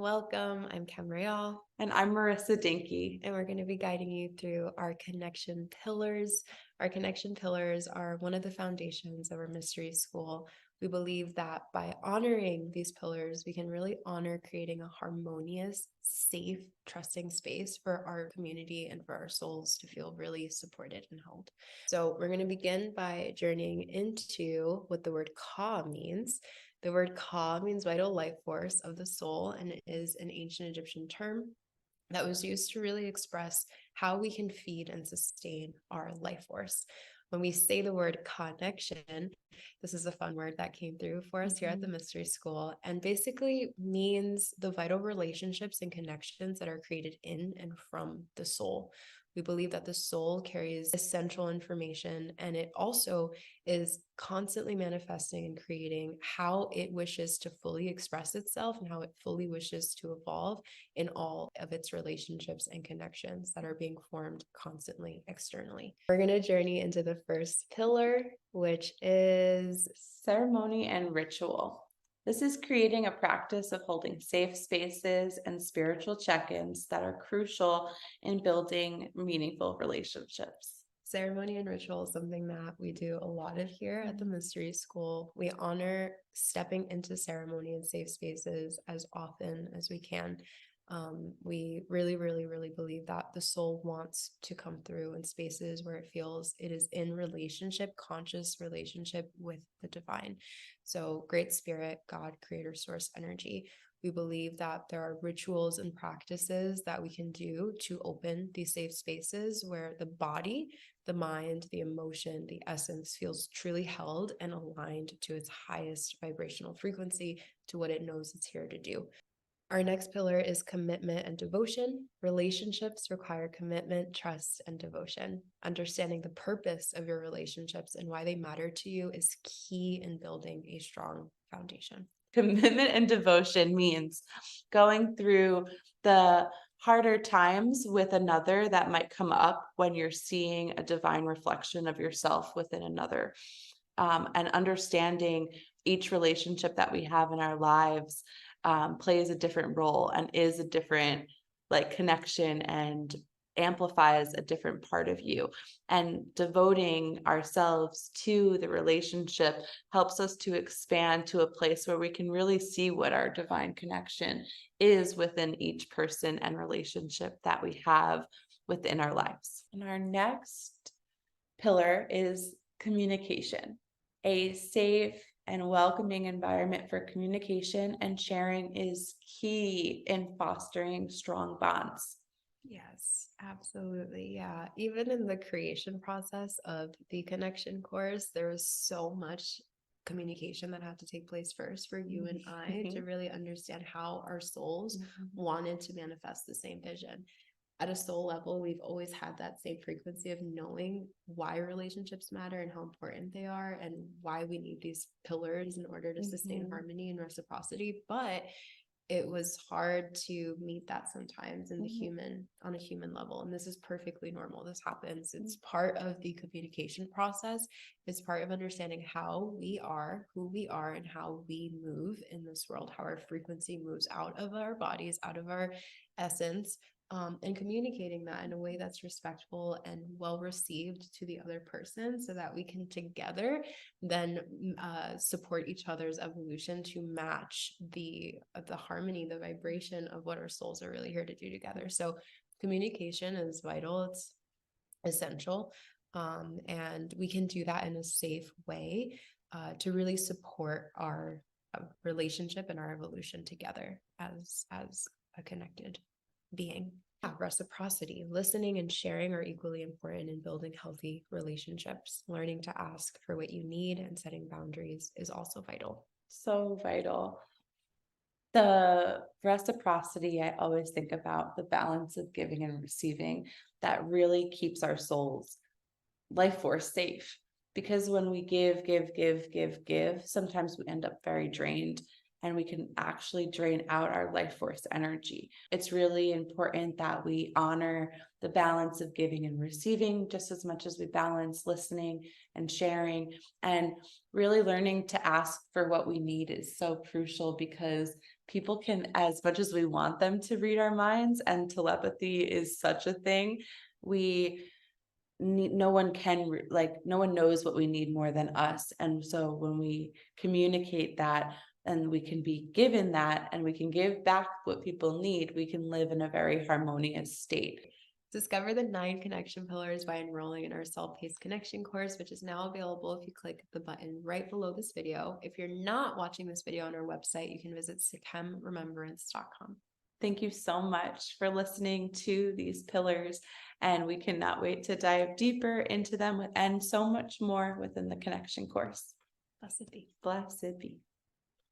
Welcome. I'm Khem Reyall, And I'm Marissa Dinki. and we're going to be guiding you through our connection pillars. Our connection pillars are one of the foundations of our mystery school. We believe that by honoring these pillars, we can really honor creating a harmonious, safe, trusting space for our community and for our souls to feel really supported and held. So we're going to begin by journeying into what the word Ka means. The word Ka means vital life force of the soul, and it is an ancient Egyptian term that was used to really express how we can feed and sustain our life force. When we say the word connection, this is a fun word that came through for us here at the Mystery School, and basically means the vital relationships and connections that are created in and from the soul. We believe that the soul carries essential information, and it also is constantly manifesting and creating how it wishes to fully express itself and how it fully wishes to evolve in all of its relationships and connections that are being formed constantly externally. We're going to journey into the first pillar, which is ceremony and ritual. This is creating a practice of holding safe spaces and spiritual check-ins that are crucial in building meaningful relationships. Ceremony and ritual is something that we do a lot of here at the Mystery School. We honor stepping into ceremony and safe spaces as often as we can. We really, really, really believe that the soul wants to come through in spaces where it feels it is in relationship, conscious relationship with the divine. So, Great Spirit, God, Creator, Source, Energy. We believe that there are rituals and practices that we can do to open these safe spaces where the body, the mind, the emotion, the essence feels truly held and aligned to its highest vibrational frequency, to what it knows it's here to do. Our next pillar is commitment and devotion. Relationships require commitment, trust, and devotion. Understanding the purpose of your relationships and why they matter to you is key in building a strong foundation. Commitment and devotion means going through the harder times with another that might come up when you're seeing a divine reflection of yourself within another, and understanding each relationship that we have in our lives plays a different role and is a different connection and amplifies a different part of you. And devoting ourselves to the relationship helps us to expand to a place where we can really see what our divine connection is within each person and relationship that we have within our lives. And our next pillar is communication. A safe and welcoming environment for communication and sharing is key in fostering strong bonds. Yes, absolutely. Yeah. Even in the creation process of the connection course, there was so much communication that had to take place first for you and I to really understand how our souls wanted to manifest the same vision. At a soul level, we've always had that same frequency of knowing why relationships matter and how important they are and why we need these pillars in order to sustain harmony and reciprocity. But it was hard to meet that sometimes in the on a human level. And this is perfectly normal. This happens. It's part of the communication process. It's part of understanding how we are, who we are, and how we move in this world, how our frequency moves out of our bodies, out of our essence, and communicating that in a way that's respectful and well received to the other person, so that we can together then support each other's evolution to match the harmony, the vibration of what our souls are really here to do together. So communication is vital. It's essential. And we can do that in a safe way to really support our relationship and our evolution together as a connected being. Reciprocity, listening and sharing are equally important in building healthy relationships. Learning to ask for what you need and setting boundaries is also vital. So vital. The reciprocity, I always think about the balance of giving and receiving that really keeps our souls life force safe. Because when we give, sometimes we end up very drained and we can actually drain out our life force energy. It's really important that we honor the balance of giving and receiving just as much as we balance listening and sharing. And really learning to ask for what we need is so crucial, because people can, as much as we want them to read our minds, and telepathy is such a thing, we need, no one can no one knows what we need more than us. And so when we communicate that, and we can be given that, and we can give back what people need, we can live in a very harmonious state. Discover the 9 connection pillars by enrolling in our self-paced connection course, which is now available if you click the button right below this video. If you're not watching this video on our website, you can visit sekhemremembrance.com. Thank you so much for listening to these pillars, and we cannot wait to dive deeper into them and so much more within the connection course. Blessed be. Blessed be.